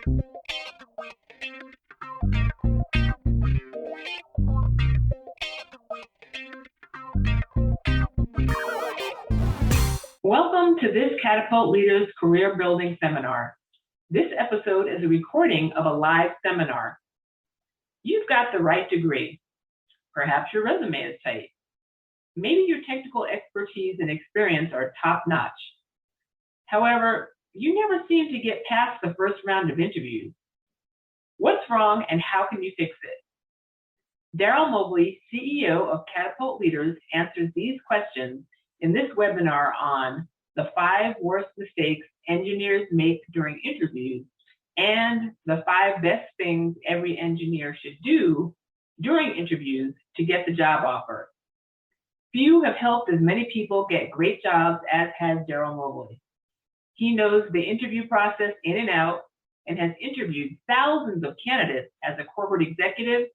Welcome to this Catapult Leaders Career Building Seminar. This episode is a recording of a live seminar. You've got the right degree. Perhaps your resume is tight. Maybe your technical expertise and experience are top-notch. However, you never seem to get past the first round of interviews. What's wrong and how can you fix it? Darryl Mobley, CEO of Catapult Leaders, answers these questions in this webinar on the 5 worst mistakes engineers make during interviews and the 5 best things every engineer should do during interviews to get the job offer. Few have helped as many people get great jobs as has Darryl Mobley. He knows the interview process in and out and has interviewed thousands of candidates as a corporate executive,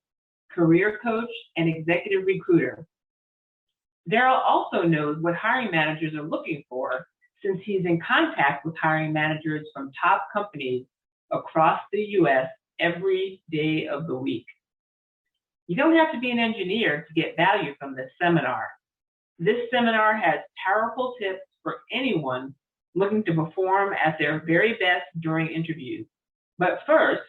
career coach, and executive recruiter. Darryl also knows what hiring managers are looking for since he's in contact with hiring managers from top companies across the U.S. every day of the week. You don't have to be an engineer to get value from this seminar. This seminar has powerful tips for anyone looking to perform at their very best during interviews. But first,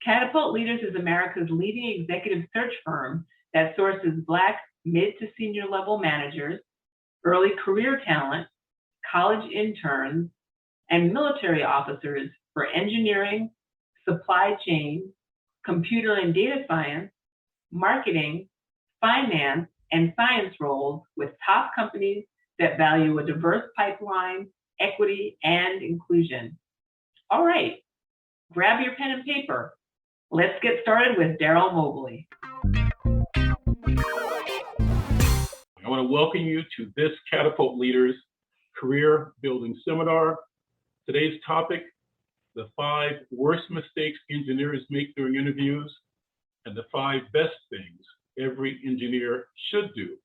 Catapult Leaders is America's leading executive search firm that sources Black mid to senior level managers, early career talent, college interns, and military officers for engineering, supply chain, computer and data science, marketing, finance, and science roles with top companies that value a diverse pipeline, equity, and inclusion. All right, grab your pen and paper. Let's get started with Darryl Mobley. I want to welcome you to this Catapult Leaders Career Building Seminar. Today's topic, the 5 worst mistakes engineers make during interviews and the 5 best things every engineer should do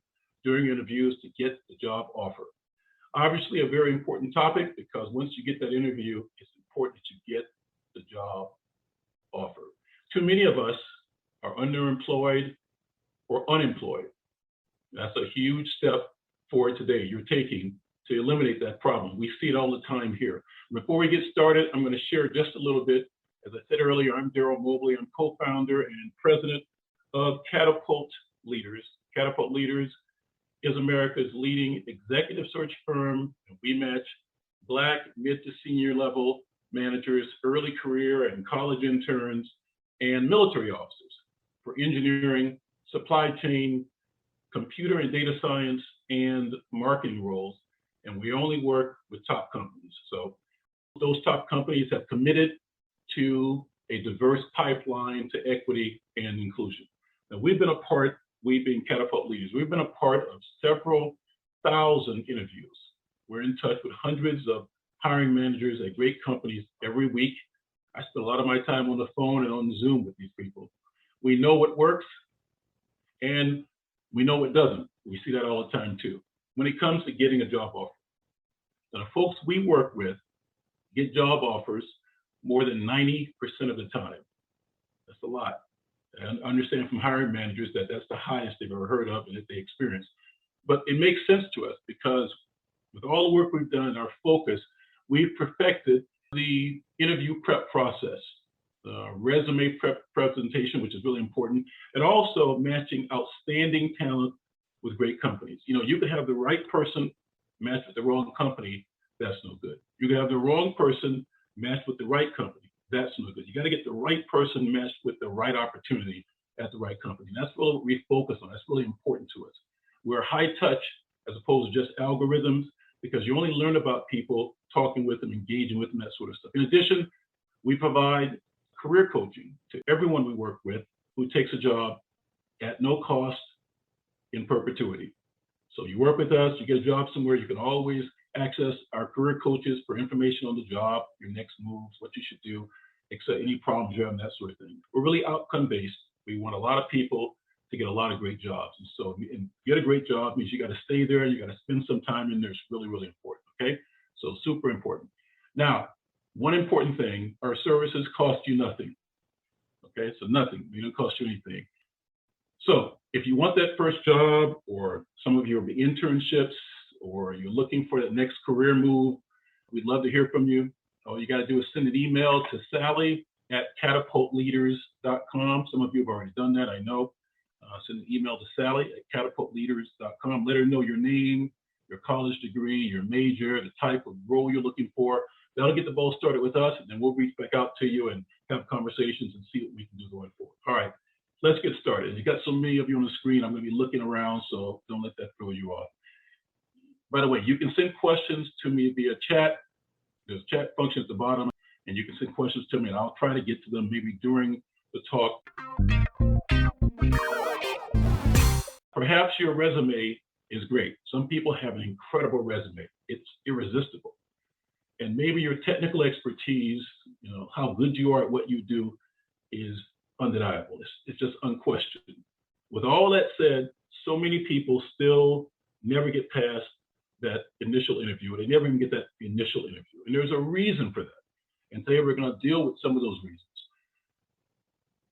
during interviews to get the job offer. Obviously a very important topic because once you get that interview, it's important that you get the job offer. Too many of us are underemployed or unemployed. That's a huge step forward today you're taking to eliminate that problem. We see it all the time here. Before we get started, I'm going to share just a little bit. As I said earlier, I'm Darryl Mobley. I'm co-founder and president of Catapult Leaders. Catapult Leaders is America's leading executive search firm. We match Black mid to senior level managers, early career and college interns, and military officers for engineering, supply chain, computer and data science, and marketing roles. And we only work with top companies. So those top companies have committed to a diverse pipeline to equity and inclusion. Now we being Catapult Leaders, we've been a part of several thousand interviews. We're in touch with hundreds of hiring managers at great companies every week. I spend a lot of my time on the phone and on Zoom with these people. We know what works and we know what doesn't. We see that all the time too. When it comes to getting a job offer, the folks we work with get job offers more than 90% of the time. That's a lot. And I understand from hiring managers that that's the highest they've ever heard of and that they experience. But it makes sense to us because with all the work we've done and our focus, we've perfected the interview prep process, the resume prep presentation, which is really important, and also matching outstanding talent with great companies. You know, you could have the right person matched with the wrong company, that's no good. You could have the wrong person matched with the right company, that's no good. You got to get the right person matched with the right opportunity at the right company. And that's really what we focus on. That's really important to us. We're high touch as opposed to just algorithms because you only learn about people talking with them, engaging with them, that sort of stuff. In addition, we provide career coaching to everyone we work with who takes a job at no cost in perpetuity. So you work with us, you get a job somewhere, you can always access our career coaches for information on the job, your next moves, what you should do, except any problems you have, and that sort of thing. We're really outcome-based. We want a lot of people to get a lot of great jobs. And so and get a great job means you got to stay there, you got to spend some time in there. It's really, really important, okay? So super important. Now, One important thing, our services cost you nothing. Okay, so nothing. They don't cost you anything. So if you want that first job, or some of you are internships, or you're looking for that next career move, we'd love to hear from you. All you got to do is send an email to Sally@catapultleaders.com. Some of you have already done that, I know. Send an email to Sally@catapultleaders.com. Let her know your name, your college degree, your major, the type of role you're looking for. That'll get the ball started with us, and then we'll reach back out to you and have conversations and see what we can do going forward. All right, let's get started. You got so many of you on the screen, I'm going to be looking around, so don't let that throw you off. By the way, you can send questions to me via chat. There's a chat function at the bottom, and you can send questions to me, and I'll try to get to them maybe during the talk. Perhaps your resume is great. Some people have an incredible resume. It's irresistible. And maybe your technical expertise, how good you are at what you do, is undeniable. It's just unquestioned. With all that said, so many people still never get past that initial interview. They never even get that initial interview. And there's a reason for that. And today we're going to deal with some of those reasons.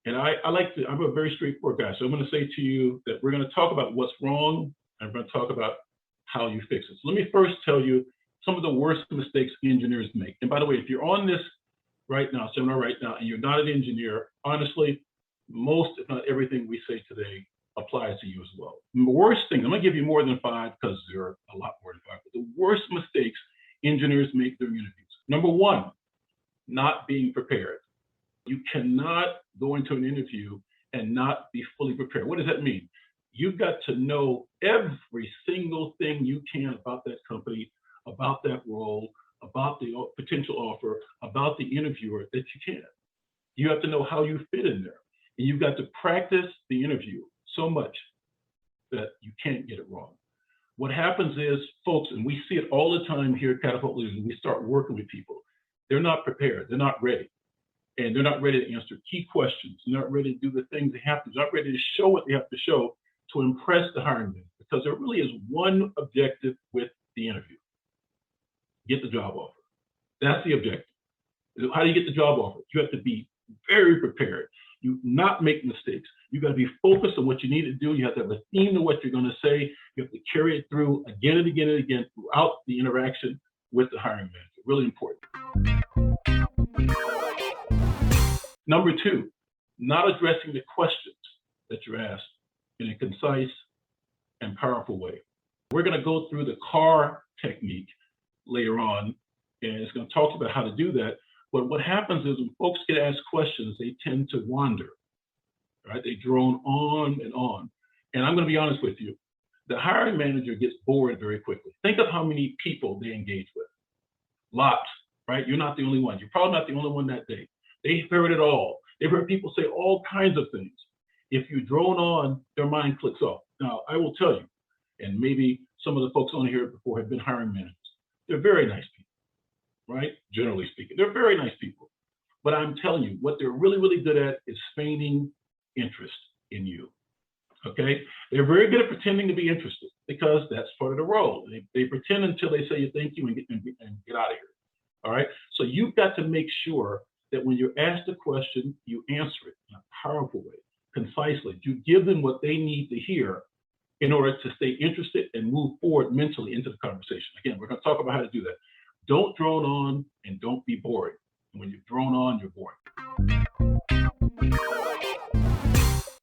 And I'm a very straightforward guy. So I'm going to say to you that we're going to talk about what's wrong, and we're going to talk about how you fix it. So let me first tell you some of the worst mistakes engineers make. And by the way, if you're on this seminar right now, and you're not an engineer, honestly, most, if not everything we say today applies to you as well. The worst thing, I'm going to give you more than 5 because there are a lot more than 5, but the worst mistakes engineers make during interviews. Number 1, not being prepared. You cannot go into an interview and not be fully prepared. What does that mean? You've got to know every single thing you can about that company, about that role, about the potential offer, about the interviewer that you can. You have to know how you fit in there. And you've got to practice the interview so much that you can't get it wrong. What happens is, folks, and we see it all the time here at Catapult Leaders, when we start working with people, they're not prepared, they're not ready. And they're not ready to answer key questions. They're not ready to do the things they have to. They're not ready to show what they have to show to impress the hiring manager, because there really is one objective with the interview: get the job offer. That's the objective. How do you get the job offer? You have to be very prepared. You not make mistakes. You got to be focused on what you need to do. You have to have a theme to what you're going to say. You have to carry it through again and again and again throughout the interaction with the hiring manager. Really important. Number 2, not addressing the questions that you're asked in a concise and powerful way. We're going to go through the CAR technique later on, and it's going to talk about how to do that. But what happens is, when folks get asked questions, they tend to wander, right? They drone on and on. And I'm going to be honest with you, the hiring manager gets bored very quickly. Think of how many people they engage with. Lots, right? You're not the only one. You're probably not the only one that day. They've heard it all. They've heard people say all kinds of things. If you drone on, their mind clicks off. Now, I will tell you, and maybe some of the folks on here before have been hiring managers, they're very nice people, right? Generally speaking, they're very nice people. But I'm telling you, what they're really, really good at is feigning interest in you, okay? They're very good at pretending to be interested, because that's part of the role. They pretend until they say thank you and get out of here, all right? So you've got to make sure that when you're asked a question, you answer it in a powerful way, concisely. You give them what they need to hear in order to stay interested and move forward mentally into the conversation. Again, we're going to talk about how to do that. Don't drone on, and don't be boring. When you drone on, you're boring.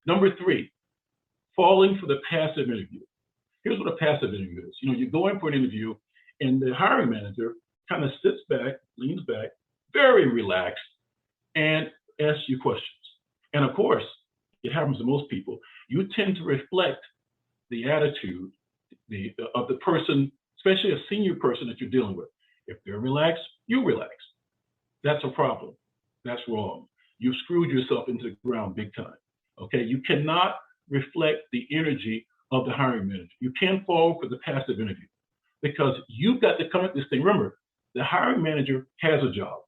Number 3, falling for the passive interview. Here's what a passive interview is. You go in for an interview, and the hiring manager kind of sits back, leans back, very relaxed, and asks you questions. And of course, it happens to most people. You tend to reflect the attitude of the person, especially a senior person that you're dealing with. If they're relaxed, you relax. That's a problem. That's wrong. You've screwed yourself into the ground big time. Okay? You cannot reflect the energy of the hiring manager. You can't fall for the passive interview, because you've got to come at this thing. Remember, the hiring manager has a job.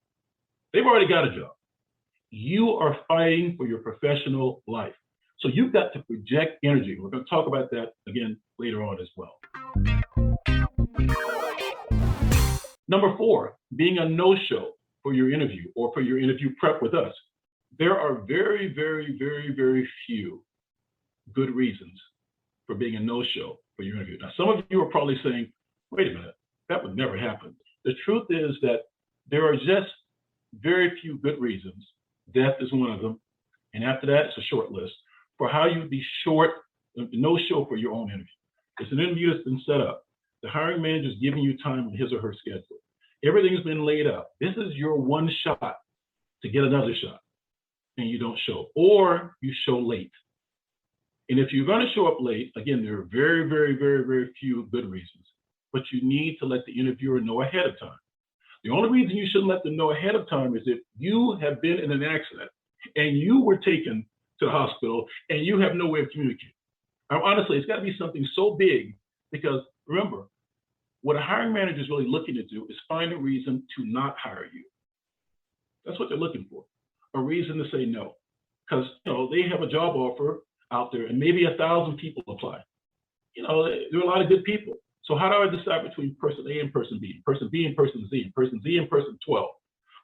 They've already got a job. You are fighting for your professional life. So you've got to project energy. We're going to talk about that again later on as well. Number 4, being a no-show. for your interview or for your interview prep with us, there are very, very, very, very few good reasons for being a no-show for your interview. Now, some of you are probably saying, wait a minute, that would never happen. The truth is that there are just very few good reasons. Death is one of them. And after that, it's a short list for how you'd be no-show for your own interview. It's an interview that's been set up. The hiring manager is giving you time on his or her schedule. Everything's been laid out. This is your one shot to get another shot, and you don't show, or you show late. And if you're going to show up late, again, there are very, very, very, very few good reasons, but you need to let the interviewer know ahead of time. The only reason you shouldn't let them know ahead of time is if you have been in an accident and you were taken to the hospital and you have no way of communicating. Now, honestly, it's got to be something so big, because remember, what a hiring manager is really looking to do is find a reason to not hire you. That's what they're looking for, a reason to say no. Because they have a job offer out there and maybe 1,000 people apply. There are a lot of good people. So how do I decide between person A and person B, person B and person Z, and person Z and person 12?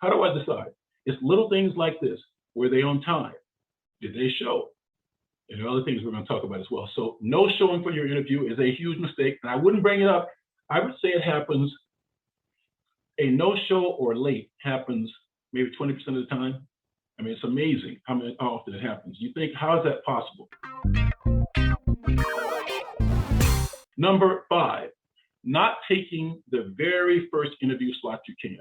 How do I decide? It's little things like this. Were they on time? Did they show? And there are other things we're going to talk about as well. So no showing for your interview is a huge mistake, and I wouldn't bring it up. I would say it happens, a no-show or late happens maybe 20% of the time. I mean, it's amazing how often it happens. You think, how is that possible? Number 5, not taking the very first interview slot you can.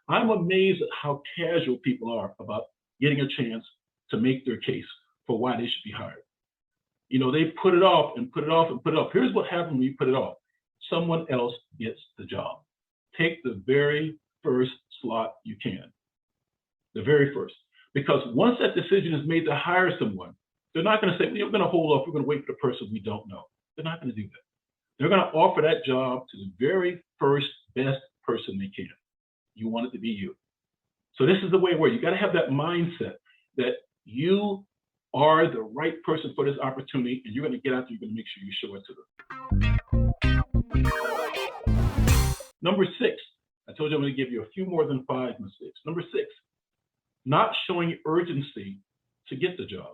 I'm amazed at how casual people are about getting a chance to make their case for why they should be hired. They put it off and put it off and put it off. Here's what happens when you put it off. Someone else gets the job. Take the very first slot you can. The very first. Because once that decision is made to hire someone, they're not going to say, we're going to hold off, we're going to wait for the person we don't know. They're not going to do that. They're going to offer that job to the very first best person they can. You want it to be you. So this is the way where you got to have that mindset that you are the right person for this opportunity, and you're going to get out there, you're going to make sure you show it to them. Number 6, I told you I'm going to give you a few more than 5 mistakes. Number 6, not showing urgency to get the job.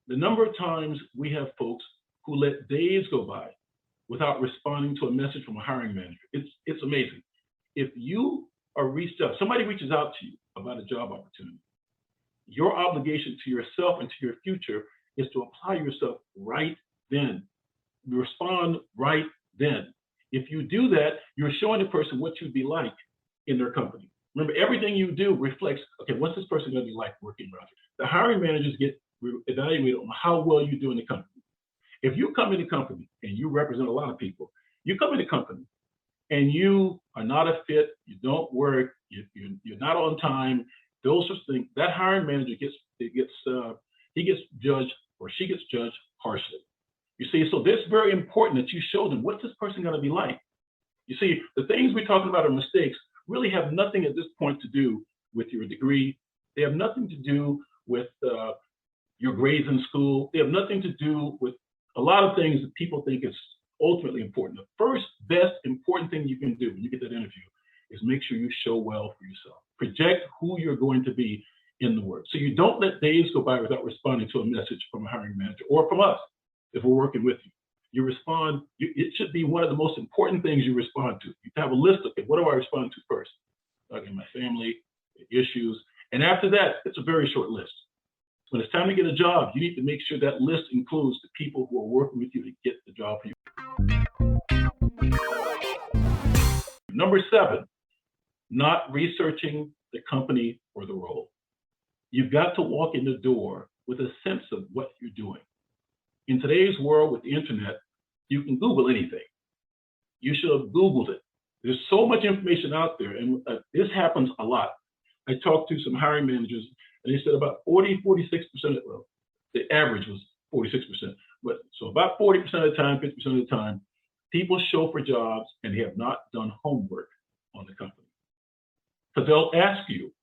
The number of times we have folks who let days go by without responding to a message from a hiring manager. It's amazing. If you are reached out, somebody reaches out to you about a job opportunity, your obligation to yourself and to your future is to apply yourself right then. Respond right then. If you do that, you're showing the person what you'd be like in their company. Remember, everything you do reflects, okay, what's this person going to be like working around you? The hiring managers get evaluated on how well you do in the company. If you come in the company and you represent a lot of people, you come in the company and you are not a fit, you don't work, you're not on time, those sorts of things, that hiring manager he gets judged or she gets judged harshly. You see, so it's very important that you show them what's this person going to be like. You see, the things we're talking about are mistakes really have nothing at this point to do with your degree. They have nothing to do with your grades in school. They have nothing to do with a lot of things that people think is ultimately important. The first best important thing you can do when you get that interview is make sure you show well for yourself. Project who you're going to be in the work. So you don't let days go by without responding to a message from a hiring manager or from us if we're working with you. You respond, it should be one of the most important things you respond to. You have a list of, okay, what do I respond to first? Okay, my family, issues. And after that, it's a very short list. When it's time to get a job, you need to make sure that list includes the people who are working with you to get the job for you. Number 7, not researching the company or the role. You've got to walk in the door with a sense of what you're doing. In today's world with the internet, you can Google anything. You should have Googled it. There's so much information out there, and this happens a lot. I talked to some hiring managers, and they said about 46%, well, the average was 46%, but so about 40% of the time, 50% of the time, people show for jobs and they have not done homework on the company. Because they'll ask you,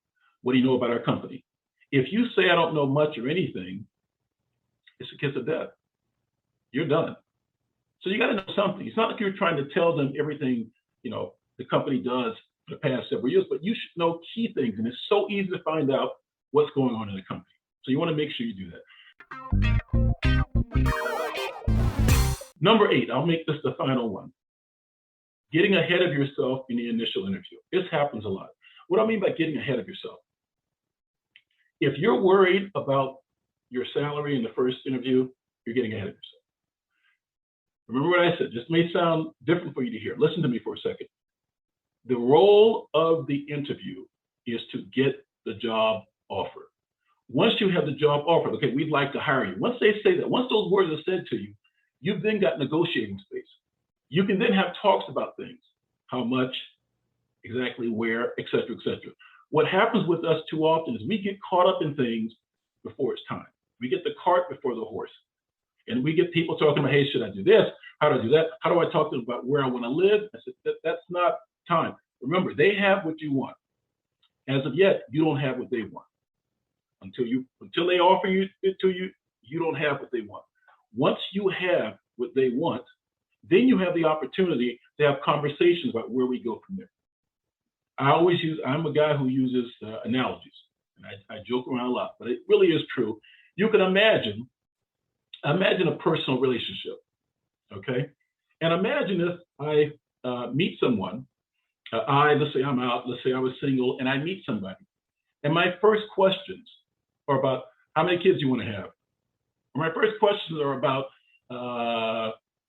what do you know about our company? If you say I don't know much or anything, it's a kiss of death. You're done. So you got to know something. It's not like you're trying to tell them everything, the company does for the past several years, but you should know key things, and it's so easy to find out what's going on in the company. So you want to make sure you do that. Number 8, I'll make this the final one. Getting ahead of yourself in the initial interview. This happens a lot. What do I mean by getting ahead of yourself? If you're worried about your salary in the first interview, you're getting ahead of yourself. Remember what I said. This may sound different for you to hear. Listen to me for a second. The role of the interview is to get the job offer. Once you have the job offer, okay, we'd like to hire you. Once they say that, once those words are said to you, you've then got negotiating space. You can then have talks about things, how much, exactly where, et cetera, et cetera. What happens with us too often is we get caught up in things before it's time. We get the cart before the horse. And we get people talking about, hey, should I do this? How do I do that? How do I talk to them about where I want to live? I said, that's not time. Remember, they have what you want. As of yet, you don't have what they want. Until they offer it to you, you don't have what they want. Once you have what they want, then you have the opportunity to have conversations about where we go from there. I'm a guy who uses analogies, and I joke around a lot, but it really is true. You can imagine a personal relationship, okay? And imagine if I meet someone, let's say I'm out, let's say I was single, and I meet somebody. And my first questions are about how many kids you want to have. Or my first questions are about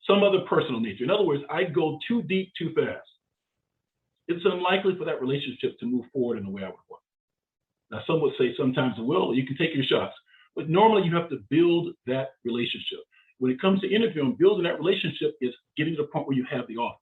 some other personal nature. In other words, I go too deep too fast. It's unlikely for that relationship to move forward in the way I would want. Now, some would say sometimes it will. You can take your shots. But normally you have to build that relationship. When it comes to interviewing, building that relationship is getting to the point where you have the offer.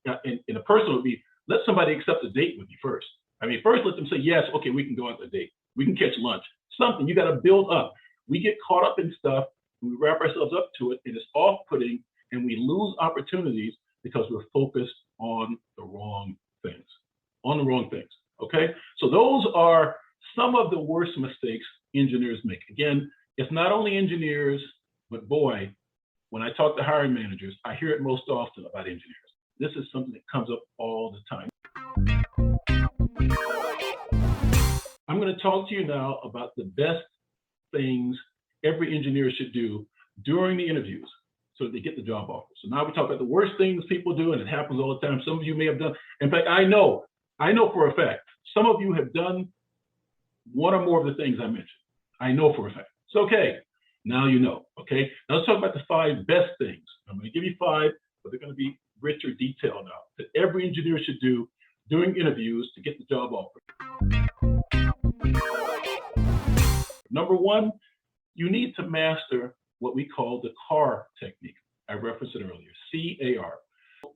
Now, in a personal would be, let somebody accept a date with you first. I mean, first let them say, yes, okay, we can go on the date. We can catch lunch. Something you got to build up. We get caught up in stuff, and we wrap ourselves up to it, and it's off-putting, and we lose opportunities because we're focused on the wrong things. Okay? So those are some of the worst mistakes engineers make. Again, it's not only engineers, but boy, when I talk to hiring managers, I hear it most often about engineers. This is something that comes up all the time. I'm going to talk to you now about the best things every engineer should do during the interviews so that they get the job offer. So now we talk about the worst things people do, and it happens all the time. Some of you may have done. In fact, I know for a fact, some of you have done one or more of the things I mentioned. I know for a fact. It's okay. Now you know, okay? Now let's talk about the 5 best things. I'm going to give you 5, but they're going to be richer detail now that every engineer should do during interviews to get the job offer. Number 1, you need to master what we call the CAR technique. I referenced it earlier, C-A-R.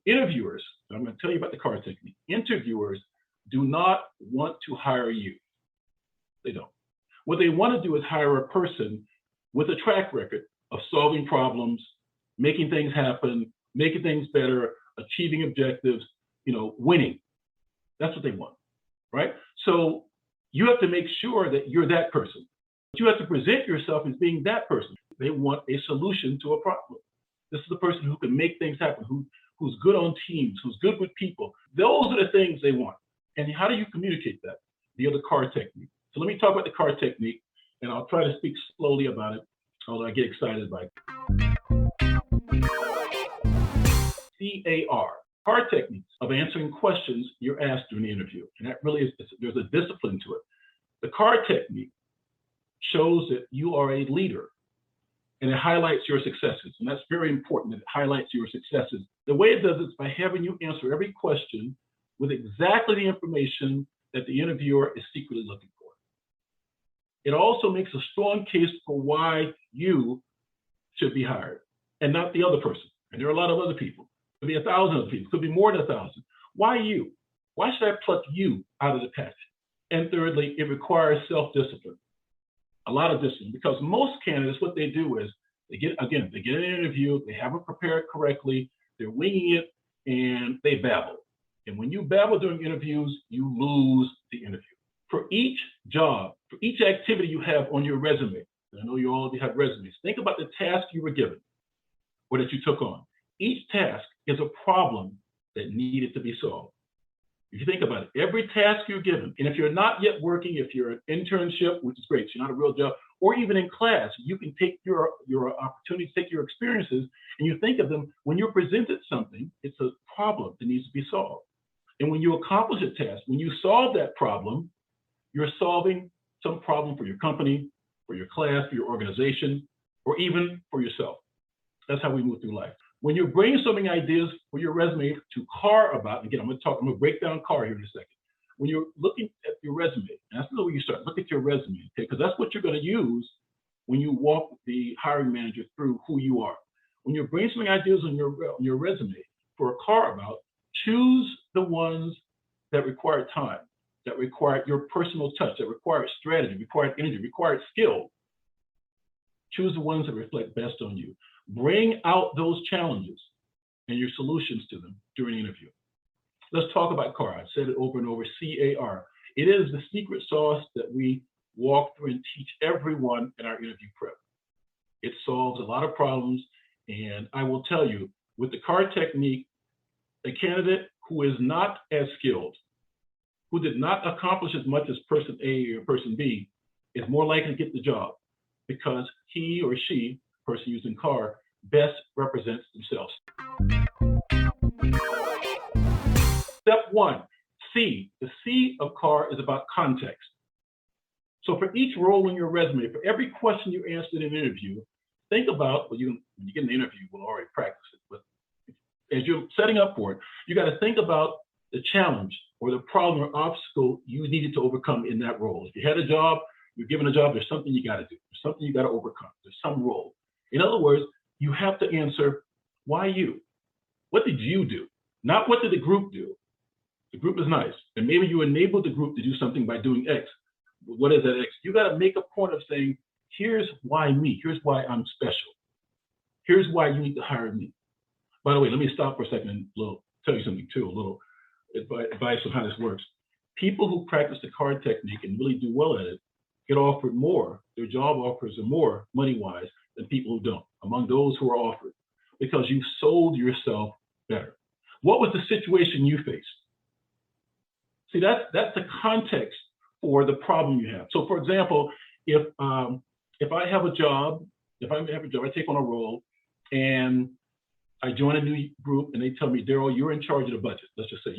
Interviewers, I'm going to tell you about the CAR technique. Interviewers do not want to hire you. They don't. What they want to do is hire a person with a track record of solving problems, making things happen, making things better, achieving objectives, winning. That's what they want, right? So you have to make sure that you're that person. You have to present yourself as being that person. They want a solution to a problem. This is the person who can make things happen, who's good on teams, who's good with people. Those are the things they want. And how do you communicate that? Via the CAR technique. So let me talk about the CAR technique, and I'll try to speak slowly about it, although I get excited by it. C-A-R. CAR techniques of answering questions you're asked during the interview. And that really is, there's a discipline to it. The CAR technique shows that you are a leader, and it highlights your successes. And that's very important, that it highlights your successes. The way it does it is by having you answer every question with exactly the information that the interviewer is secretly looking for. It also makes a strong case for why you should be hired and not the other person. And there are a lot of other people. Could be 1,000 other people, could be more than 1,000. Why you? Why should I pluck you out of the pack? And thirdly, it requires self-discipline. A lot of discipline, because most candidates, what they do is they get an interview, they haven't prepared correctly, they're winging it, and they babble. And when you babble during interviews, you lose the interview. For each job, for each activity you have on your resume, and I know you all have resumes, think about the task you were given or that you took on. Each task is a problem that needed to be solved. If you think about it, every task you're given, and if you're not yet working, if you're an internship, which is great, so you're not a real job, or even in class, you can take your opportunities, take your experiences, and you think of them when you're presented something, it's a problem that needs to be solved. And when you accomplish a task, when you solve that problem, you're solving some problem for your company, for your class, for your organization, or even for yourself. That's how we move through life. When you're brainstorming ideas for your resume to carve about, again, I'm going to break down CAR here in a second. When you're looking at your resume, and that's the way you start, look at your resume, okay? Because that's what you're going to use when you walk the hiring manager through who you are. When you're brainstorming ideas on your resume for a carve out, choose the ones that require time, that require your personal touch, that require strategy, require energy, require skill. Choose the ones that reflect best on you. Bring out those challenges and your solutions to them during the interview. Let's talk about CAR. I've said it over and over, C-A-R. It is the secret sauce that we walk through and teach everyone in our interview prep. It solves a lot of problems, and I will tell you, with the CAR technique, a candidate who is not as skilled, who did not accomplish as much as person A or person B, is more likely to get the job because he or she, person using CAR, best represents themselves. Step one, C. The C of CAR is about context. So for each role in your resume, for every question you answered in an interview, think about, when you get an interview, we'll already practice it, but as you're setting up for it, you got to think about the challenge or the problem or obstacle you needed to overcome in that role. If you had a job, you're given a job, there's something you got to do. There's something you got to overcome. There's some role. In other words, you have to answer, why you? What did you do? Not what did the group do? The group is nice. And maybe you enabled the group to do something by doing X. What is that X? You got to make a point of saying, here's why me. Here's why I'm special. Here's why you need to hire me. By the way, let me stop for a second and tell you something too, a little advice on how this works. People who practice the CAR technique and really do well at it get offered more, their job offers are more money-wise than people who don't, among those who are offered, because you sold yourself better. What was the situation you faced? See, that's the context for the problem you have. So for example, if I have a job, I take on a role and I join a new group and they tell me, Darryl, you're in charge of the budget, let's just say.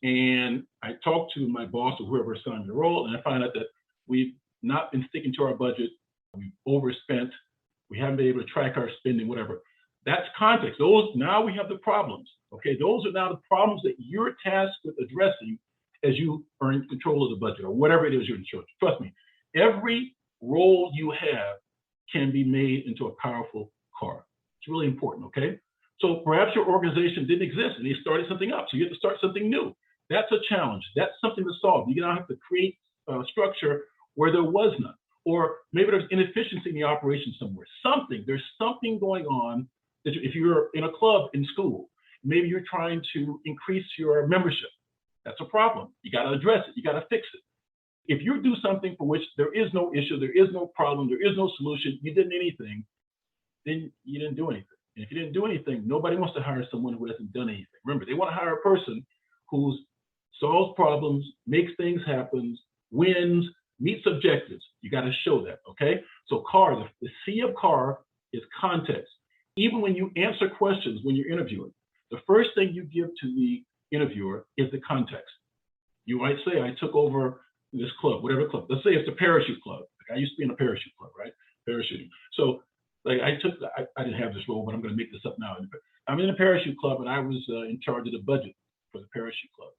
And I talk to my boss or whoever assigned me the role, and I find out that we've not been sticking to our budget, we've overspent, we haven't been able to track our spending, whatever. That's context. Now we have the problems, okay? Those are now the problems that you're tasked with addressing as you are in control of the budget or whatever it is you're in charge. Trust me, every role you have can be made into a powerful CAR. It's really important, okay? So perhaps your organization didn't exist and they started something up, so you have to start something new. That's a challenge. That's something to solve. You now have to create a structure where there was none. Or maybe there's inefficiency in the operation somewhere. There's something going on that if you're in a club in school, maybe you're trying to increase your membership. That's a problem. You got to address it. You got to fix it. If you do something for which there is no issue, there is no problem, there is no solution, you didn't anything, then you didn't do anything. And if you didn't do anything, nobody wants to hire someone who hasn't done anything. Remember, they want to hire a person who solves problems, makes things happen, wins, meets objectives. You got to show that, okay? So CAR, the C of CAR is context. Even when you answer questions when you're interviewing, the first thing you give to the interviewer is the context. You might say, I took over this club, whatever club. Let's say it's a parachute club. Like I used to be in a parachute club, right? Parachuting. So like I didn't have this role, but I'm going to make this up now. I'm in a parachute club and I was in charge of the budget for the parachute club.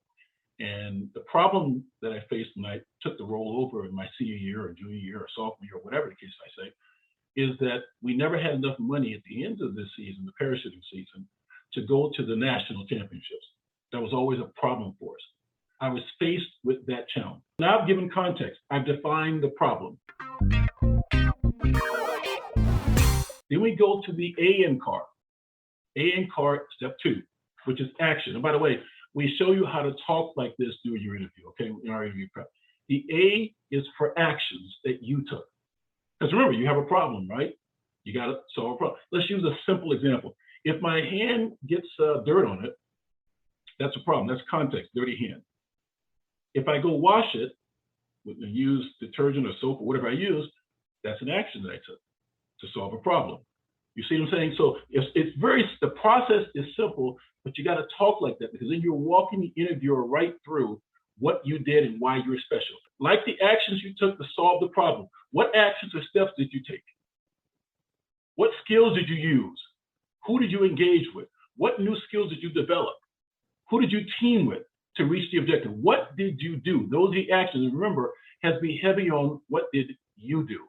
And the problem that I faced when I took the role over in my senior year or junior year or sophomore year, or whatever the case I say, is that we never had enough money at the end of this season, the parachuting season, to go to the national championships. That was always a problem for us. I was faced with that challenge. Now I've given context. I've defined the problem. Then we go to the A in CAR. A in CAR, step 2, which is action. And by the way, we show you how to talk like this during your interview, okay, in our interview prep. The A is for actions that you took. Because remember, you have a problem, right? You got to solve a problem. Let's use a simple example. If my hand gets dirt on it, that's a problem. That's context, dirty hand. If I go wash it and use detergent or soap or whatever I use, that's an action that I took to solve a problem. You see what I'm saying? So the process is simple, but you got to talk like that, because then you're walking the interviewer right through what you did and why you're special. Like the actions you took to solve the problem. What actions or steps did you take? What skills did you use? Who did you engage with? What new skills did you develop? Who did you team with to reach the objective? What did you do? Those are the actions. And remember, has to be heavy on what did you do?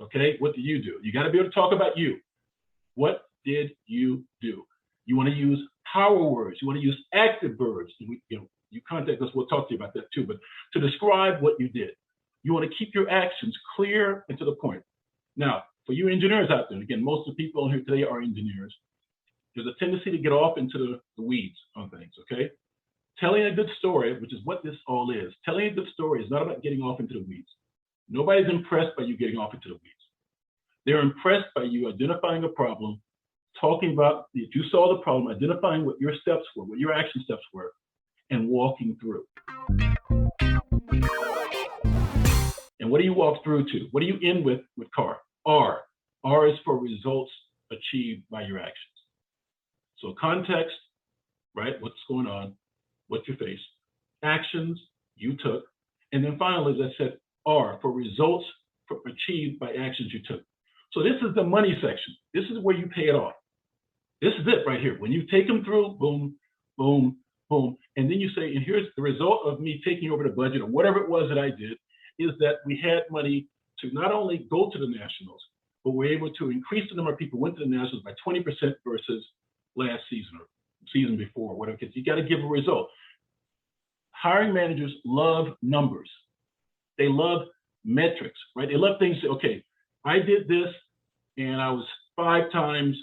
Okay, what did you do? You got to be able to talk about you. What did you do? You want to use power words. You want to use active verbs. You contact us, we'll talk to you about that too. But to describe what you did, you want to keep your actions clear and to the point. Now, for you engineers out there, and again, most of the people here today are engineers, there's a tendency to get off into the weeds on things, okay? Telling a good story, which is what this all is, telling a good story is not about getting off into the weeds. Nobody's impressed by you getting off into the weeds. They're impressed by you identifying a problem, talking about that you saw the problem, identifying what your steps were, what your action steps were, and walking through. And what do you walk through to? What do you end with CAR? R. R is for results achieved by your actions. So context, right? What's going on? What you face? Actions you took. And then finally, as I said, R for results achieved by actions you took. So this is the money section. This is where you pay it off. This is it right here. When you take them through, boom, boom, boom. And then you say, and here's the result of me taking over the budget or whatever it was that I did, is that we had money to not only go to the nationals, but we're able to increase the number of people who went to the nationals by 20% versus last season or season before, whatever. Because you got to give a result. Hiring managers love numbers. They love metrics, right? They love things. Okay, I did this and I was 5 times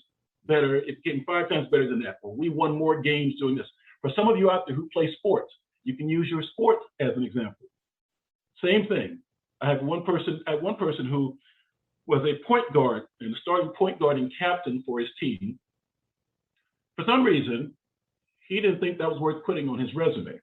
better. It's getting 5 times better than that. Or we won more games doing this. For some of you out there who play sports, you can use your sport as an example. Same thing. I had one person who was a point guard and starting point guard and captain for his team. For some reason, he didn't think that was worth putting on his resume.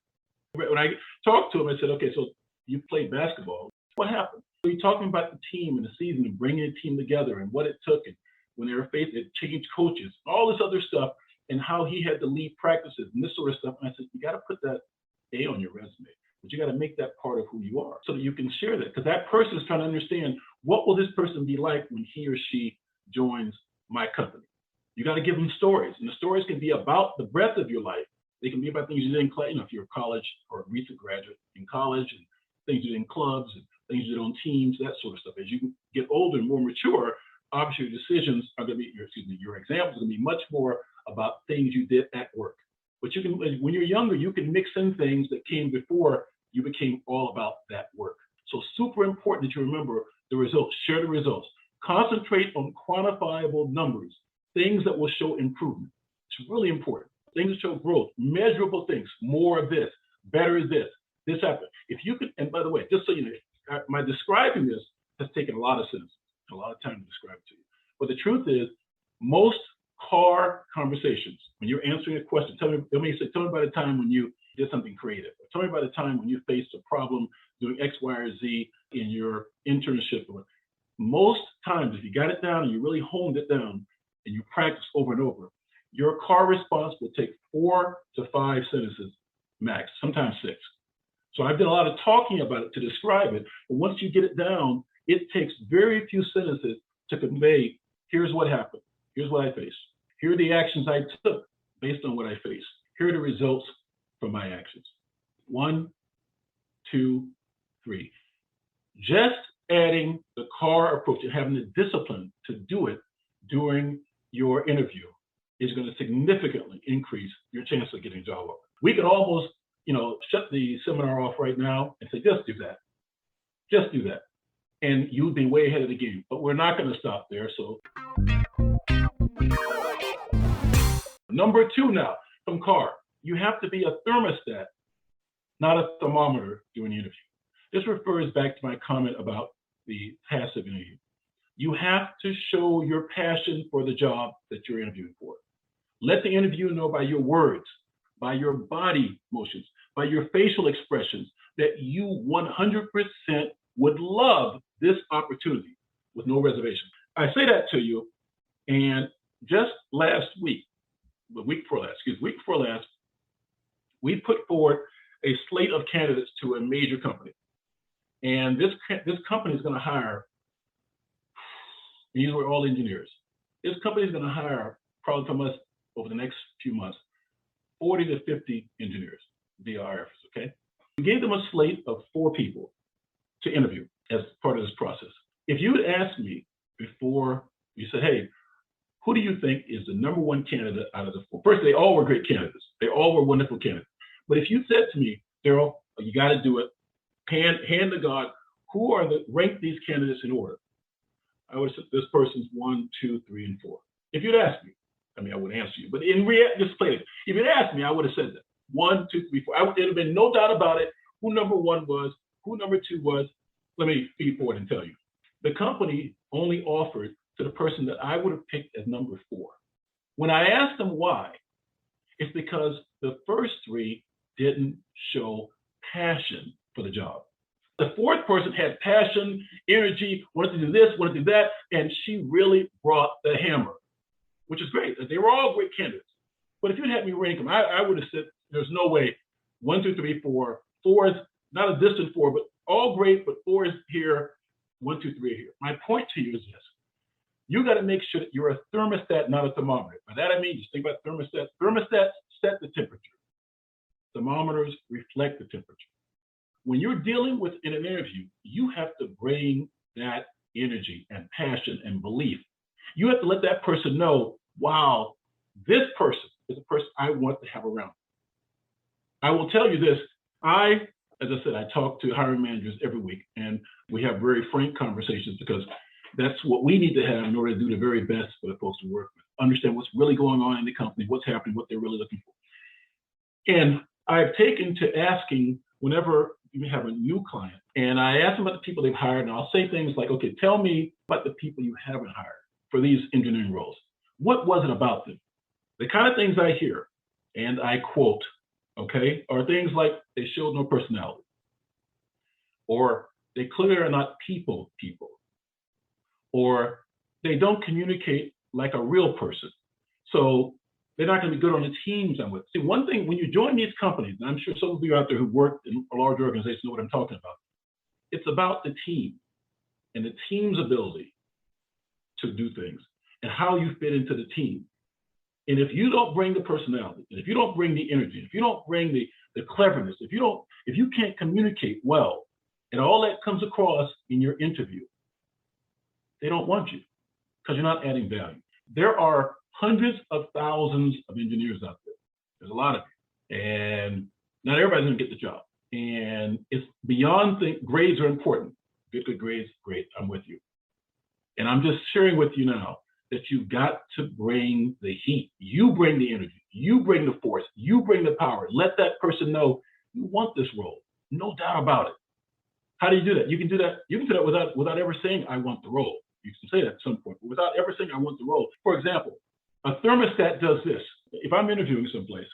When I talked to him, I said, okay, so you played basketball. What happened? So you're talking about the team and the season and bringing a team together and what it took, and when they were faced, it changed coaches, all this other stuff, and how he had to lead practices and this sort of stuff. And I said, you got to put that A on your resume, but you got to make that part of who you are so that you can share that, because that person is trying to understand, what will this person be like when he or she joins my company? You got to give them stories, and the stories can be about the breadth of your life. They can be about things you did in class, if you're a college or a recent graduate in college, and things you did in clubs and things you did on teams, that sort of stuff. As you get older and more mature, obviously your decisions are going to be, your examples are going to be much more about things you did at work. But you can, when you're younger, you can mix in things that came before you became all about that work. So super important that you remember the results, share the results. Concentrate on quantifiable numbers, things that will show improvement. It's really important. Things that show growth, measurable things, more of this, better this happened. If you could, and by the way, just so you know, my describing this has taken a lot of sentences, a lot of time to describe it to you. But the truth is, most CAR conversations, when you're answering a question, tell me about a time when you did something creative. Or tell me about a time when you faced a problem doing X, Y, or Z in your internship. Most times, if you got it down and you really honed it down and you practice over and over, your CAR response will take 4 to 5 sentences max, sometimes 6. So I've done a lot of talking about it to describe it, but once you get it down, it takes very few sentences to convey, here's what happened, here's what I faced, here are the actions I took based on what I faced, here are the results from my actions. 1, 2, 3. Just adding the CAR approach and having the discipline to do it during your interview is going to significantly increase your chance of getting a job offer. We could almost, shut the seminar off right now and say, just do that. Just do that. And you'll be way ahead of the game. But we're not going to stop there. So number 2 now from CAR, you have to be a thermostat, not a thermometer during the interview. This refers back to my comment about the passive interview. You have to show your passion for the job that you're interviewing for. Let the interviewer know by your words, by your body motions, by your facial expressions, that you 100% would love this opportunity with no reservation. I say that to you, and just last week, week before last, we put forward a slate of candidates to a major company. And this company is going to hire, these were all engineers. This company is going to hire, probably from us over the next few months, 40 to 50 engineers via our efforts, okay? We gave them a slate of 4 people to interview as part of this process. If you had asked me before, you said, hey, who do you think is the number 1 candidate out of the 4? First, they all were great candidates. They all were wonderful candidates. But if you said to me, Darryl, you got to do it, hand to God, rank these candidates in order? I would have said this person's 1, 2, 3, and 4. If you'd asked me, I mean, I wouldn't answer you, but in reality, just play it. If you'd asked me, I would have said that. 1, 2, 3, 4. There would have been no doubt about it who number 1 was, who number 2 was. Let me feed forward and tell you. The company only offered to the person that I would have picked as number 4. When I asked them why, it's because the first 3 didn't show passion for the job. The 4th person had passion, energy, wanted to do this, wanted to do that, and she really brought the hammer, which is great. They were all great candidates. But if you'd had me rank them, I would have said there's no way 1, 2, 3, 4. 4 is not a distant 4, but all great, but 4 is here, 1, 2, 3 are here. My point to you is this. You got to make sure that you're a thermostat, not a thermometer. By that I mean, just think about thermostats. Thermostats set the temperature. Thermometers reflect the temperature. When you're dealing with in an interview, you have to bring that energy and passion and belief. You have to let that person know, wow, this person is a person I want to have around. I will tell you this, as I said, I talk to hiring managers every week, and we have very frank conversations because that's what we need to have in order to do the very best for the folks we work with. Understand what's really going on in the company, what's happening, what they're really looking for. And I've taken to asking whenever you have a new client, and I ask them about the people they've hired, and I'll say things like, okay, tell me about the people you haven't hired for these engineering roles. What was it about them? The kind of things I hear, and I quote, okay, are things like they showed no personality, or they clearly are not people, or they don't communicate like a real person. So they're not going to be good on the teams I'm with. See, one thing, when you join these companies, and I'm sure some of you out there who worked in a large organization know what I'm talking about, it's about the team and the team's ability to do things and how you fit into the team. And if you don't bring the personality, and if you don't bring the energy, if you don't bring the cleverness, if you can't communicate well, and all that comes across in your interview, they don't want you because you're not adding value. There are hundreds of thousands of engineers out there. There's a lot of you, and not everybody's going to get the job. And it's beyond grades are important. Good grades, great, I'm with you. And I'm just sharing with you now that you've got to bring the heat. You bring the energy. You bring the force. You bring the power. Let that person know you want this role. No doubt about it. How do you do that? You can do that. You can do that without ever saying, I want the role. You can say that at some point, but without ever saying, I want the role. For example, a thermostat does this. If I'm interviewing someplace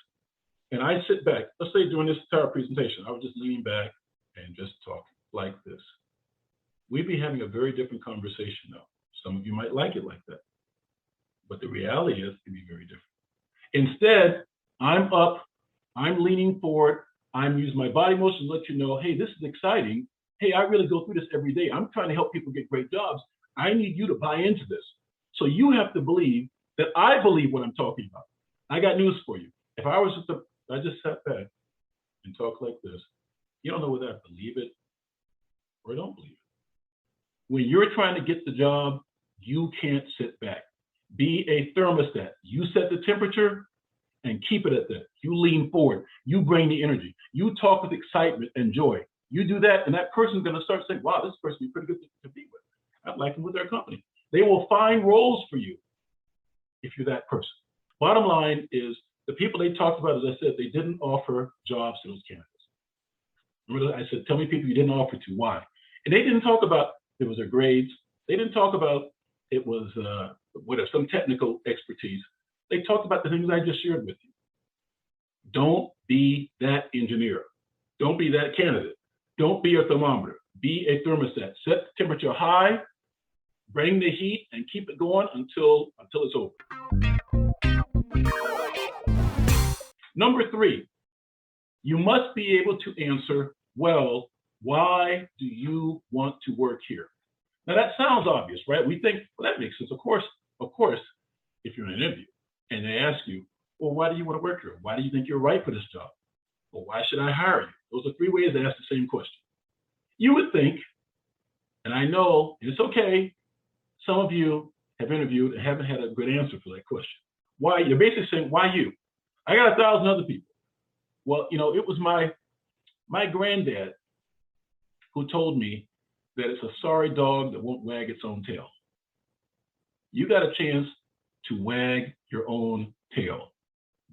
and I sit back, let's say during this entire presentation, I was just leaning back and just talk like this. We'd be having a very different conversation now. Some of you might like it like that. But the reality is it can be very different. Instead, I'm up, I'm leaning forward, I'm using my body motion to let you know, hey, this is exciting. Hey, I really go through this every day. I'm trying to help people get great jobs. I need you to buy into this. So you have to believe that I believe what I'm talking about. I got news for you. If I was I just sat back and talked like this, you don't know whether I believe it or don't believe it. When you're trying to get the job, you can't sit back. Be a thermostat. You set the temperature and keep it at that. You lean forward. You bring the energy. You talk with excitement and joy. You do that, and that person's going to start saying, wow, this person is pretty good to be with. I'd like them with their company. They will find roles for you if you're that person. Bottom line is the people they talked about, as I said, they didn't offer jobs to those candidates. Remember, I said, tell me people you didn't offer to. Why? And they didn't talk about it was their grades. They didn't talk about it was some technical expertise. They talked about the things I just shared with you. Don't be that engineer. Don't be that candidate. Don't be a thermometer. Be a thermostat. Set the temperature high, bring the heat, and keep it going until it's over. Number 3, you must be able to answer, well, why do you want to work here? Now that sounds obvious, right? We think, well, that makes sense. Of course, if you're in an interview and they ask you, well, why do you want to work here? Why do you think you're right for this job? Well, why should I hire you? Those are 3 ways to ask the same question. You would think, and I know, and it's okay, some of you have interviewed and haven't had a good answer for that question. Why? You're basically saying, why you? I got 1,000 other people. Well, it was my granddad who told me that it's a sorry dog that won't wag its own tail. You got a chance to wag your own tail.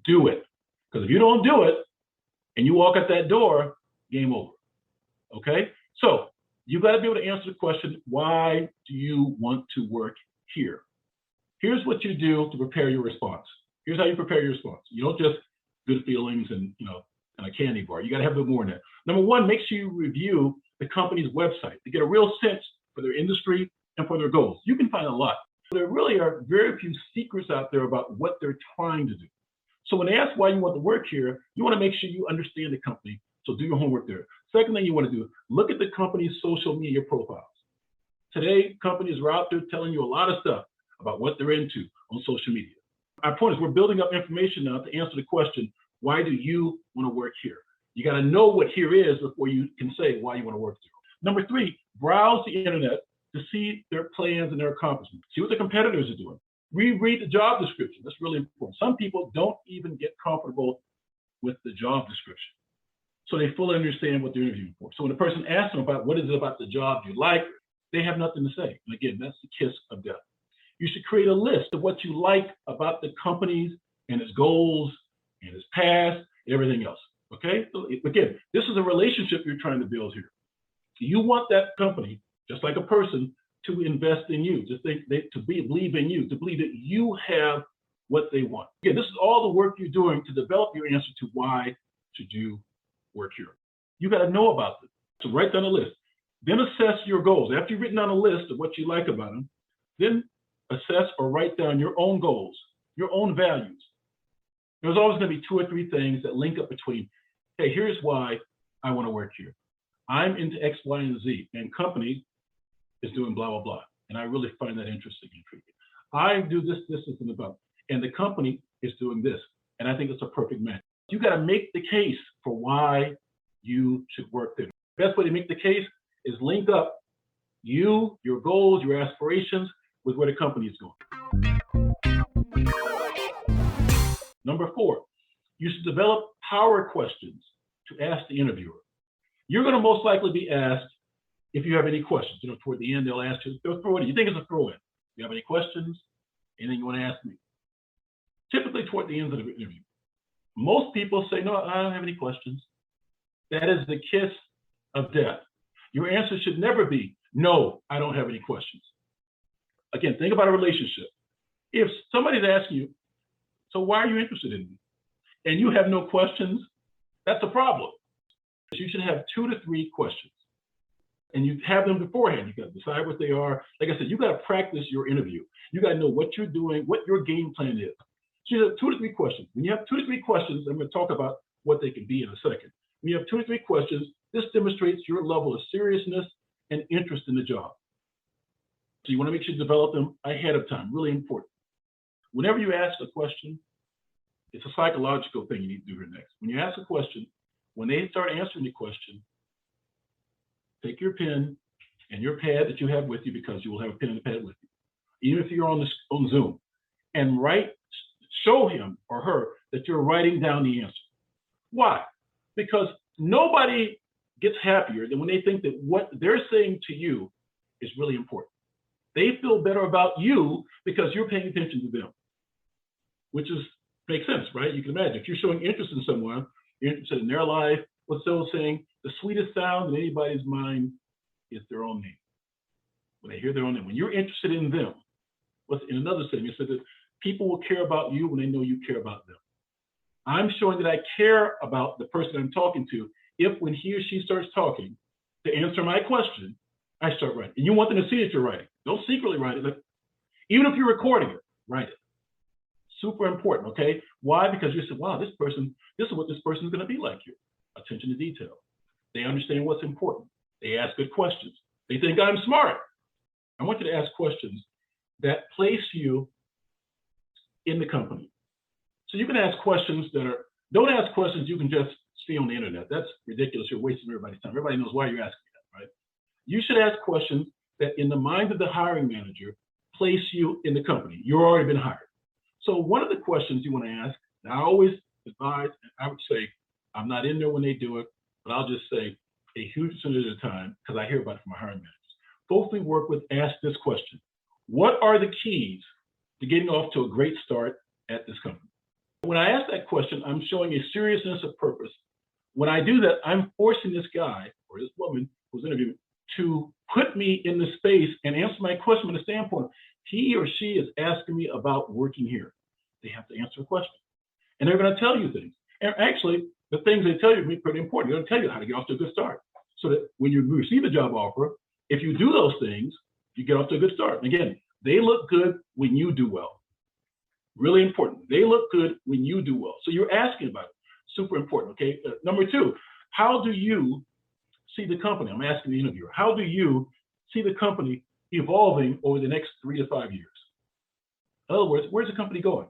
Do it. Because if you don't do it and you walk out that door, game over. Okay? So you got to be able to answer the question, why do you want to work here? Here's what you do to prepare your response. Here's how you prepare your response. You don't just good feelings and a candy bar. You got to have a bit more than that. Number 1, make sure you review the company's website to get a real sense for their industry and for their goals. You can find a lot. There really are very few secrets out there about what they're trying to do. So when they ask why you want to work here, you want to make sure you understand the company. So do your homework there. Second thing you want to do, look at the company's social media profiles. Today, companies are out there telling you a lot of stuff about what they're into on social media. Our point is we're building up information now to answer the question, why do you want to work here? You got to know what here is before you can say why you want to work there. Number 3, browse the internet to see their plans and their accomplishments. See what the competitors are doing. Reread the job description. That's really important. Some people don't even get comfortable with the job description, so they fully understand what they're interviewing for. So when a person asks them about what is it about the job you like, they have nothing to say. And again, that's the kiss of death. You should create a list of what you like about the companies and its goals and its past and everything else. Okay? So again, this is a relationship you're trying to build here. You want that company, just like a person, to invest in you, believe in you, to believe that you have what they want. Again, this is all the work you're doing to develop your answer to why should you work here. You got to know about them. So write down a list. Then assess your goals. After you've written down a list of what you like about them, then assess or write down your own goals, your own values. There's always going to be 2 or 3 things that link up between, hey, here's why I want to work here. I'm into X, Y, and Z, and company is doing blah, blah, blah. And I really find that interesting and intriguing. I do this, and about, and the company is doing this. And I think it's a perfect match. You got to make the case for why you should work there. The best way to make the case is link up you, your goals, your aspirations with where the company is going. Number 4, you should develop power questions to ask the interviewer. You're going to most likely be asked if you have any questions. Toward the end, they'll ask you, they'll throw it in. You think it's a throw-in. You have any questions? Anything you want to ask me? Typically toward the end of the interview. Most people say, no, I don't have any questions. That is the kiss of death. Your answer should never be, no, I don't have any questions. Again, think about a relationship. If somebody's asking you, so why are you interested in me? And you have no questions, that's a problem. You should have 2 to 3 questions. And you have them beforehand. You got to decide what they are. Like I said, you got to practice your interview. You got to know what you're doing, what your game plan is. So you have 2 to 3 questions. When you have 2 to 3 questions, I'm going to talk about what they can be in a second. When you have 2 to 3 questions, this demonstrates your level of seriousness and interest in the job. So you want to make sure you develop them ahead of time. Really important. Whenever you ask a question, it's a psychological thing you need to do here next. When you ask a question, when they start answering the question, take your pen and your pad that you have with you, because you will have a pen and a pad with you, even if you're on Zoom, and show him or her that you're writing down the answer. Why? Because nobody gets happier than when they think that what they're saying to you is really important. They feel better about you because you're paying attention to them, which makes sense, right? You can imagine if you're showing interest in someone, you're interested in their life. What's the old saying? The sweetest sound in anybody's mind is their own name. When they hear their own name, when you're interested in them, what's in another saying? It said that people will care about you when they know you care about them. I'm showing that I care about the person I'm talking to if when he or she starts talking, to answer my question, I start writing. And you want them to see that you're writing. Don't secretly write it. Even if you're recording it, write it. Super important, okay? Why? Because you said, wow, this is what this person is going to be like here. Attention to detail. They understand what's important. They ask good questions. They think I'm smart. I want you to ask questions that place you in the company. So you can ask questions don't ask questions you can just see on the internet. That's ridiculous. You're wasting everybody's time. Everybody knows why you're asking that, right? You should ask questions that in the mind of the hiring manager place you in the company. You've already been hired. So one of the questions you want to ask, and I always advise, and I would say, I'm not in there when they do it, but I'll just say a huge percentage of the time, because I hear about it from my hiring managers, folks we work with ask this question: what are the keys to getting off to a great start at this company? When I ask that question, I'm showing a seriousness of purpose. When I do that, I'm forcing this guy or this woman who's interviewing to put me in the space and answer my question from the standpoint he or she is asking me about working here. They have to answer a question. And they're going to tell you things. And actually, the things they tell you are pretty important. They're going to tell you how to get off to a good start. So that when you receive a job offer, if you do those things, you get off to a good start. And again, they look good when you do well. Really important. They look good when you do well. So you're asking about it. Super important, okay? Number two, how do you see the company? I'm asking the interviewer, how do you see the company evolving over the next 3 to 5 years? In other words, where's the company going?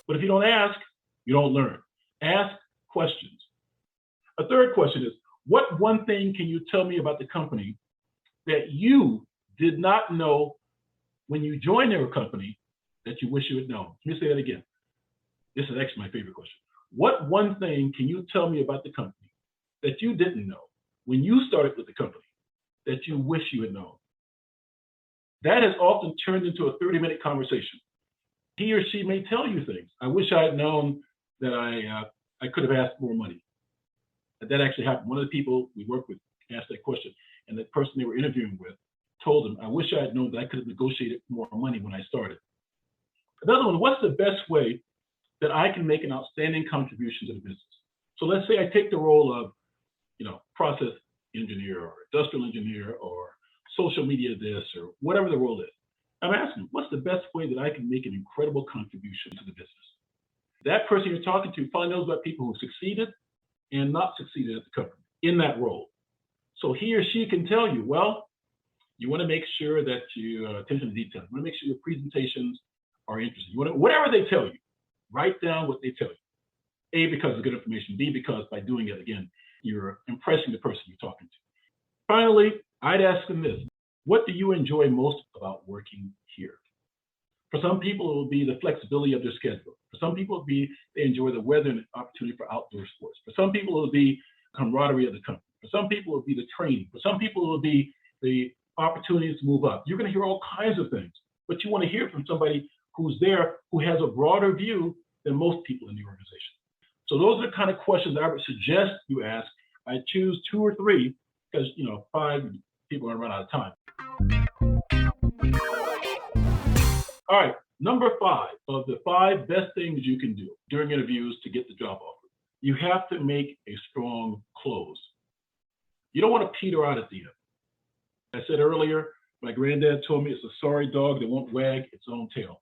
But if you don't ask, you don't learn. Ask questions. A third question is, what one thing can you tell me about the company that you did not know when you joined their company that you wish you had known? Let me say that again. This is actually my favorite question. What one thing can you tell me about the company that you didn't know when you started with the company that you wish you had known? That has often turned into a 30-minute conversation. He or she may tell you things. I wish I had known that I could have asked more money. That actually happened. One of the people we worked with asked that question, and the person they were interviewing with told them, I wish I had known that I could have negotiated more money when I started. Another one, what's the best way that I can make an outstanding contribution to the business? So let's say I take the role of, process engineer or industrial engineer or social media this or whatever the role is. I'm asking, what's the best way that I can make an incredible contribution to the business? That person you're talking to probably knows about people who succeeded and not succeeded at the company in that role. So he or she can tell you, well, you want to make sure that you attention to detail. You want to make sure your presentations are interesting. You want to, whatever they tell you, write down what they tell you. A, because it's good information. B, because by doing it, again, you're impressing the person you're talking to. Finally, I'd ask them this: what do you enjoy most about working here? For some people, it will be the flexibility of their schedule. For some people, it will be they enjoy the weather and the opportunity for outdoor sports. For some people, it will be camaraderie of the company. For some people, it will be the training. For some people, it will be the opportunities to move up. You're going to hear all kinds of things, but you want to hear from somebody who's there, who has a broader view than most people in the organization. So those are the kind of questions I would suggest you ask. I choose 2 or 3 because, 5 people are going to run out of time. All right, number 5 of the 5 best things you can do during interviews to get the job offer. You have to make a strong close. You don't want to peter out at the end. I said earlier, my granddad told me it's a sorry dog that won't wag its own tail.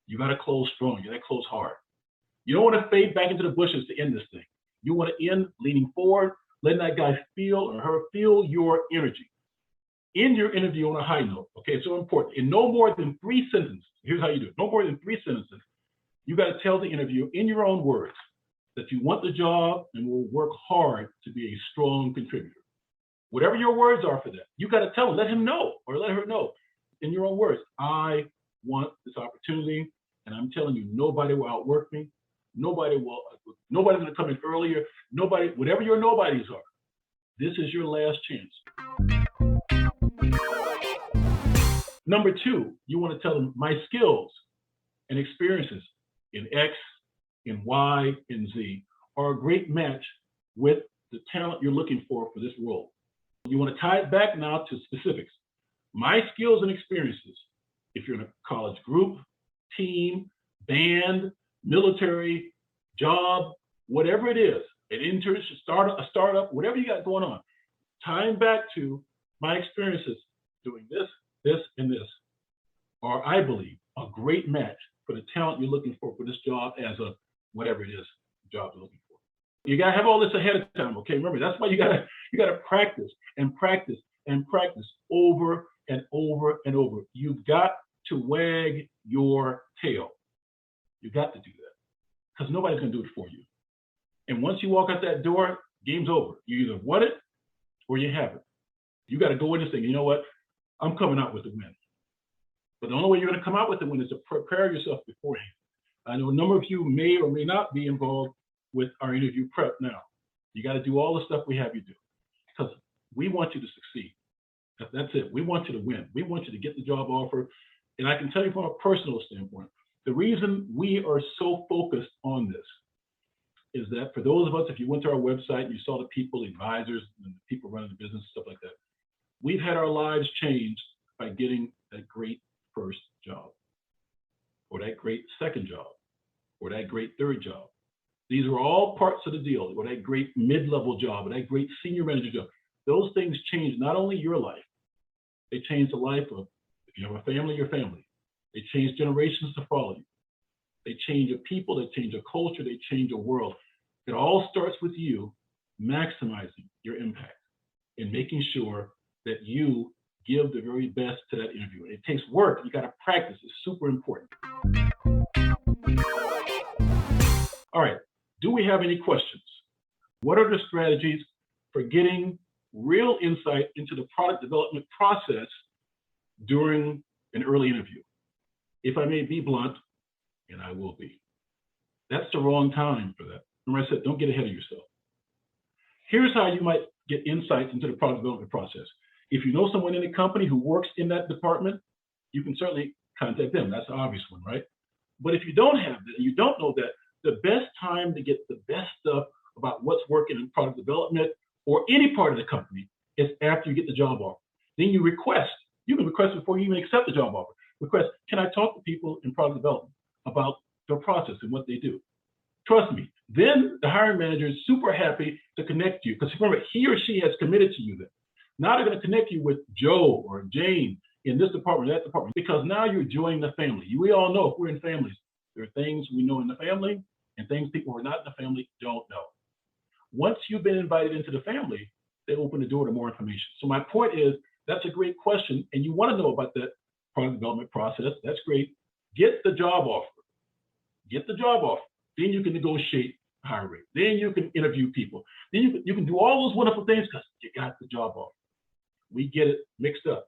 You got to close strong. You got to close hard. You don't want to fade back into the bushes to end this thing. You want to end leaning forward, letting that guy feel or her feel your energy. End your interview on a high note. Okay, it's so important. In no more than 3 sentences, here's how you do it. No more than 3 sentences. You got to tell the interviewer in your own words that you want the job and will work hard to be a strong contributor. Whatever your words are for that, you got to tell him, let him know or let her know in your own words. I want this opportunity, and I'm telling you, nobody will outwork me. Nobody's going to come in earlier. Nobody, whatever your nobodies are, this is your last chance. Number 2, you want to tell them my skills and experiences in X, in Y, in Z are a great match with the talent you're looking for this role. You want to tie it back now to specifics. My skills and experiences, if you're in a college group, team, band, military, job, whatever it is, an internship, a startup, whatever you got going on, tying back to my experiences doing this, this, and this are, I believe, a great match for the talent you're looking for this job as a whatever it is job you're looking for. You gotta have all this ahead of time, okay? Remember, that's why you gotta practice and practice and practice over and over and over. You've got to wag your tail. You got to do that because nobody's gonna do it for you. And once you walk out that door, game's over. You either want it or you haven't. You got to go in and say, you know what? I'm coming out with the win. But the only way you're going to come out with the win is to prepare yourself beforehand. I know a number of you may or may not be involved with our interview prep now. You got to do all the stuff we have you do because we want you to succeed. That's it. We want you to win. We want you to get the job offer. And I can tell you from a personal standpoint, the reason we are so focused on this is that for those of us, if you went to our website and you saw the people, the advisors, and the people running the business, stuff like that, we've had our lives changed by getting that great first job, or that great second job, or that great third job. These are all parts of the deal, or that great mid-level job, or that great senior manager job. Those things change not only your life, they change the life of, if you have a family, your family. They change generations to follow you. They change your people, they change your culture, they change your world. It all starts with you maximizing your impact and making sure that you give the very best to that interview. It takes work. You got to practice. It's super important. All right. Do we have any questions? What are the strategies for getting real insight into the product development process during an early interview? If I may be blunt, and I will be, that's the wrong time for that. Remember I said, don't get ahead of yourself. Here's how you might get insights into the product development process. If you know someone in the company who works in that department, you can certainly contact them. That's the obvious one, right? But if you don't have that, and you don't know that, the best time to get the best stuff about what's working in product development or any part of the company is after you get the job offer. Then you request. You can request before you even accept the job offer. Request, can I talk to people in product development about their process and what they do? Trust me. Then the hiring manager is super happy to connect you because remember, he or she has committed to you then. Now they're going to connect you with Joe or Jane in this department, that department, because now you're joining the family. We all know if we're in families, there are things we know in the family and things people who are not in the family don't know. Once you've been invited into the family, they open the door to more information. So my point is, that's a great question, and you want to know about that product development process. That's great. Get the job offer. Get the job offer. Then you can negotiate a higher rate. Then you can interview people. Then you can do all those wonderful things because you got the job offer. We get it mixed up.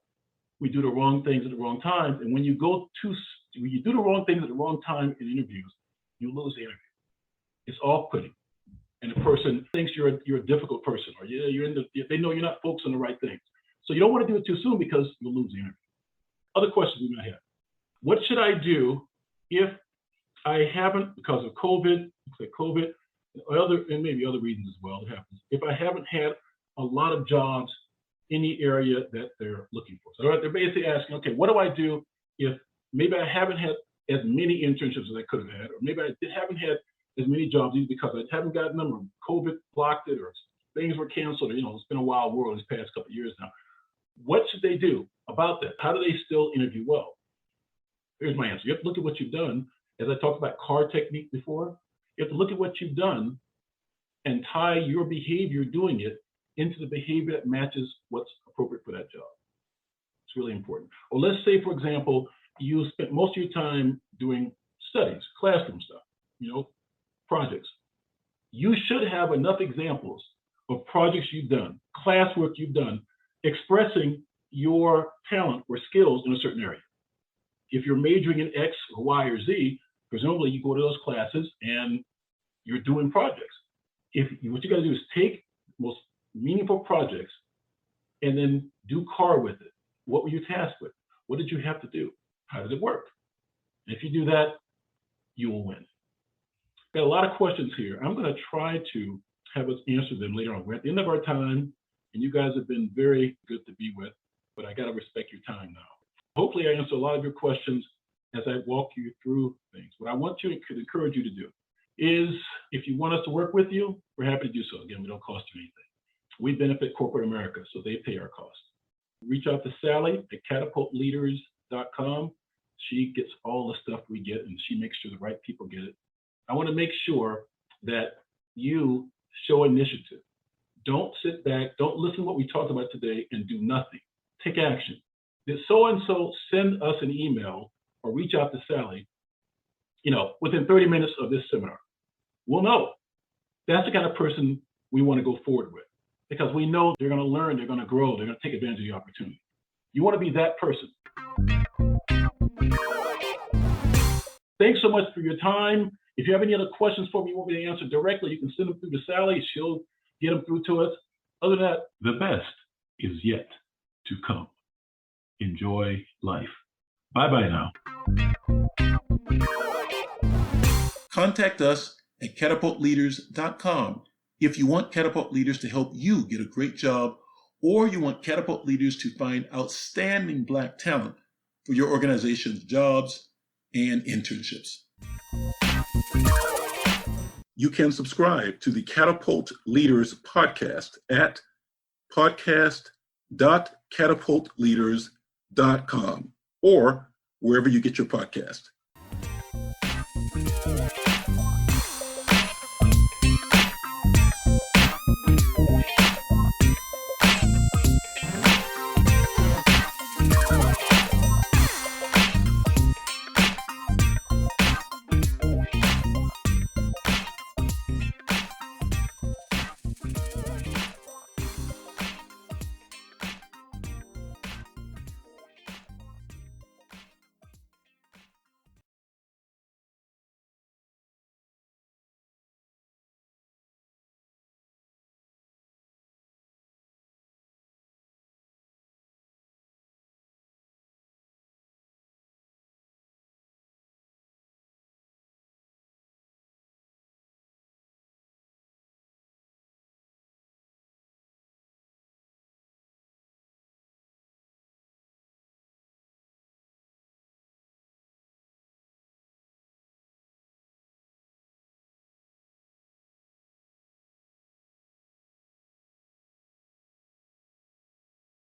We do the wrong things at the wrong time, and when you do the wrong things at the wrong time in interviews, you lose the interview. It's off-putting, and the person thinks you're a difficult person, or they know you're not focused on the right things. So you don't want to do it too soon because you'll lose the interview. Other questions we might have. What should I do if I haven't, because of COVID, and maybe other reasons as well, it happens, if I haven't had a lot of jobs in the area that they're looking for? So they're basically asking, okay, what do I do if maybe I haven't had as many internships as I could have had, or maybe I haven't had as many jobs either because I haven't gotten them, or COVID blocked it, or things were canceled, or, it's been a wild world these past couple of years now. What should they do about that? How do they still interview well? Here's my answer. You have to look at what you've done. As I talked about CAR technique before, you have to look at what you've done and tie your behavior doing it into the behavior that matches what's appropriate for that job. It's really important. Or let's say, for example, you spent most of your time doing studies, classroom stuff, projects. You should have enough examples of projects you've done, classwork you've done, expressing your talent or skills in a certain area. If you're majoring in X or Y or Z, presumably you go to those classes and you're doing projects. What you got to do is take most meaningful projects and then do CAR with it. What were you tasked with? What did you have to do? How did it work? And if you do that, you will win. Got a lot of questions here. I'm going to try to have us answer them later on. We're at the end of our time, and you guys have been very good to be with, but I got to respect your time now. Hopefully I answer a lot of your questions as I walk you through things. What I want to encourage you to do is if you want us to work with you, we're happy to do so. Again, we don't cost you anything. We benefit corporate America, so they pay our costs. Reach out to Sally at catapultleaders.com. She gets all the stuff we get, and she makes sure the right people get it. I want to make sure that you show initiative. Don't sit back. Don't listen to what we talked about today and do nothing. Take action. Did so-and-so send us an email or reach out to Sally, within 30 minutes of this seminar? We'll know. That's the kind of person we want to go forward with, because we know they're going to learn, they're going to grow, they're going to take advantage of the opportunity. You want to be that person. Thanks so much for your time. If you have any other questions for me you want me to answer directly, you can send them through to Sally. She'll get them through to us. Other than that, the best is yet to come. Enjoy life. Bye-bye now. Contact us at catapultleaders.com if you want Catapult Leaders to help you get a great job, or you want Catapult Leaders to find outstanding Black talent for your organization's jobs and internships. You can subscribe to the Catapult Leaders podcast at podcast.catapultleaders.com or wherever you get your podcast.